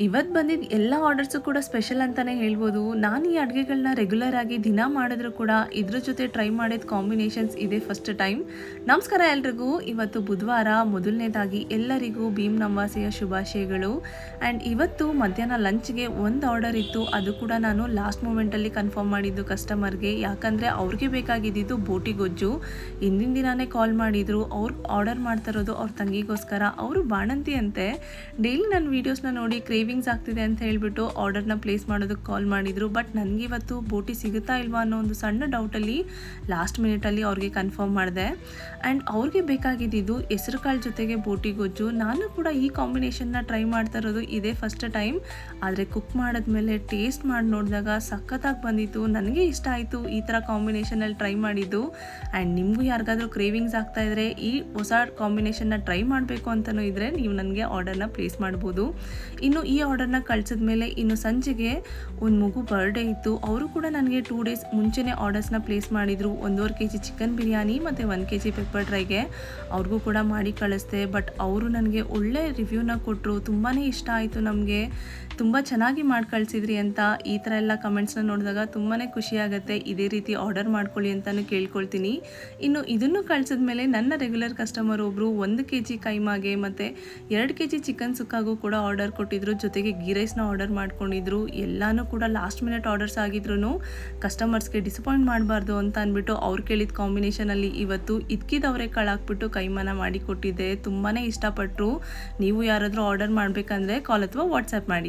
ಇವತ್ತು ಬಂದಿದ್ದ ಎಲ್ಲ ಆರ್ಡರ್ಸು ಕೂಡ ಸ್ಪೆಷಲ್ ಅಂತಲೇ ಹೇಳ್ಬೋದು. ನಾನು ಈ ಅಡುಗೆಗಳನ್ನ ರೆಗ್ಯುಲರ್ ಆಗಿ ದಿನ ಮಾಡಿದ್ರು ಕೂಡ ಇದ್ರ ಜೊತೆ ಟ್ರೈ ಮಾಡಿದ ಕಾಂಬಿನೇಷನ್ಸ್ ಇದೆ ಫಸ್ಟ್ ಟೈಮ್. ನಮಸ್ಕಾರ ಎಲ್ರಿಗೂ. ಇವತ್ತು ಬುಧವಾರ, ಮೊದಲನೇದಾಗಿ ಎಲ್ಲರಿಗೂ ಭೀಮ್ ಅಮಾವಾಸ್ಯೆಯ ಶುಭಾಶಯಗಳು. ಆ್ಯಂಡ್ ಇವತ್ತು ಮಧ್ಯಾಹ್ನ ಲಂಚ್ಗೆ ಒಂದು ಆರ್ಡರ್ ಇತ್ತು. ಅದು ಕೂಡ ನಾನು ಲಾಸ್ಟ್ ಮೂಮೆಂಟಲ್ಲಿ ಕನ್ಫರ್ಮ್ ಮಾಡಿದ್ದು ಕಸ್ಟಮರ್ಗೆ. ಯಾಕಂದರೆ ಅವ್ರಿಗೆ ಬೇಕಾಗಿದ್ದು ಬೋಟಿ ಗೊಜ್ಜು. ಹಿಂದಿನ ದಿನವೇ ಕಾಲ್ ಮಾಡಿದರು. ಅವ್ರು ಆರ್ಡರ್ ಮಾಡ್ತಾ ಇರೋದು ಅವ್ರ ತಂಗಿಗೋಸ್ಕರ. ಅವರು ಬಾಣಂತಿ ಅಂತೆ. ಡೈಲಿ ನನ್ನ ವೀಡಿಯೋಸ್ನ ನೋಡಿ ಕ್ರೇವಿಂಗ್ಸ್ ಆಗ್ತಿದೆ ಅಂತ ಹೇಳಿಬಿಟ್ಟು ಆರ್ಡರ್ನ ಪ್ಲೇಸ್ ಮಾಡೋದಕ್ಕೆ ಕಾಲ್ ಮಾಡಿದರು. ಬಟ್ ನನಗಿವತ್ತು ಬೋಟಿ ಸಿಗುತ್ತಾ ಇಲ್ವಾ ಅನ್ನೋ ಒಂದು ಸಣ್ಣ ಡೌಟಲ್ಲಿ ಲಾಸ್ಟ್ ಮಿನಿಟಲ್ಲಿ ಅವ್ರಿಗೆ ಕನ್ಫರ್ಮ್ ಮಾಡಿದೆ. ಆ್ಯಂಡ್ ಅವ್ರಿಗೆ ಬೇಕಾಗಿದ್ದು ಹೆಸರು ಕಾಳು ಜೊತೆಗೆ ಬೋಟಿ ಗೊಜ್ಜು. ನಾನು ಕೂಡ ಈ ಕಾಂಬಿನೇಷನ್ನ ಟ್ರೈ ಮಾಡ್ತಾ ಇರೋದು ಇದೇ ಫಸ್ಟ್ ಟೈಮ್. ಆದರೆ ಕುಕ್ ಮಾಡಿದ್ಮೇಲೆ ಟೇಸ್ಟ್ ಮಾಡಿ ನೋಡಿದಾಗ ಸಖತ್ತಾಗಿ ಬಂದಿತ್ತು. ನನಗೆ ಇಷ್ಟ ಆಯಿತು ಈ ಥರ ಕಾಂಬಿನೇಷನಲ್ಲಿ ಟ್ರೈ ಮಾಡಿದ್ದು. ಆ್ಯಂಡ್ ನಿಮಗೂ ಯಾರಿಗಾದ್ರೂ ಕ್ರೇವಿಂಗ್ಸ್ ಆಗ್ತಾಯಿದ್ರೆ ಈ ಹೊಸ ಕಾಂಬಿನೇಷನ್ನ ಟ್ರೈ ಮಾಡಬೇಕು ಅಂತಲೂ ಇದ್ದರೆ ನೀವು ನನಗೆ ಆರ್ಡರ್ನ ಪ್ಲೇಸ್ ಮಾಡ್ಬೋದು. ಇನ್ನು ಈ ಆರ್ಡರ್ನ ಕಳಿಸಿದ್ಮೇಲೆ ಇನ್ನು ಸಂಜೆಗೆ ಒಂದು ಮಗು ಬರ್ಡೇ ಇತ್ತು. ಅವರು ಕೂಡ ನನಗೆ 2 ಡೇಸ್ ಮುಂಚೆನೇ ಆರ್ಡರ್ಸ್ನ ಪ್ಲೇಸ್ ಮಾಡಿದರು. 1.5 kg ಚಿಕನ್ ಬಿರಿಯಾನಿ ಮತ್ತು 1 kg ಪೆಪ್ಪರ್ ಡ್ರೈಗೆ ಅವ್ರಿಗೂ ಕೂಡ ಮಾಡಿ ಕಳಿಸ್ದೆ. ಬಟ್ ಅವರು ನನಗೆ ಒಳ್ಳೆ ರಿವ್ಯೂನ ಕೊಟ್ಟರು. ತುಂಬಾ ಇಷ್ಟ ಆಯಿತು, ನಮಗೆ ತುಂಬ ಚೆನ್ನಾಗಿ ಮಾಡಿ ಕಳಿಸಿದ್ರಿ ಅಂತ. ಈ ಥರ ಎಲ್ಲ ಕಮೆಂಟ್ಸ್ನ ನೋಡಿದಾಗ ತುಂಬಾ ಖುಷಿಯಾಗುತ್ತೆ. ಇದೇ ರೀತಿ ಆರ್ಡರ್ ಮಾಡ್ಕೊಳ್ಳಿ ಅಂತಲೂ ಕೇಳ್ಕೊಳ್ತೀನಿ. ಇನ್ನು ಇದನ್ನು ಕಳಿಸಿದ್ಮೇಲೆ ನನ್ನ ರೆಗ್ಯುಲರ್ ಕಸ್ಟಮರ್ ಒಬ್ಬರು 1 kg ಕೈಮಾಗೆ ಮತ್ತು 2 kg ಚಿಕನ್ ಸುಕ್ಕಾಗೂ ಕೂಡ ಆರ್ಡರ್ ಕೊಟ್ಟಿದ್ರು. ಜೊತೆಗೆ ಗೀ ರೈಸ್ನ ಆರ್ಡರ್ ಮಾಡ್ಕೊಂಡಿದ್ರು. ಎಲ್ಲನೂ ಕೂಡ ಲಾಸ್ಟ್ ಮಿನಿಟ್ ಆರ್ಡರ್ಸ್ ಆಗಿದ್ರು ಕಸ್ಟಮರ್ಸ್ಗೆ ಡಿಸಪಾಯಿಂಟ್ ಮಾಡಬಾರ್ದು ಅಂತ ಅಂದ್ಬಿಟ್ಟು ಅವ್ರು ಕೇಳಿದ ಕಾಂಬಿನೇಷನಲ್ಲಿ ಇವತ್ತು ಇದ್ಕಿದವರೇ ಕಳಾಕ್ಬಿಟ್ಟು ಕೈಮಾನ ಮಾಡಿ ಕೊಟ್ಟಿದ್ದೆ. ತುಂಬಾ ಇಷ್ಟಪಟ್ಟರು. ನೀವು ಯಾರಾದರೂ ಆರ್ಡರ್ ಮಾಡಬೇಕಂದ್ರೆ ಕಾಲ್ ಅಥವಾ ವಾಟ್ಸಪ್ ಮಾಡಿ.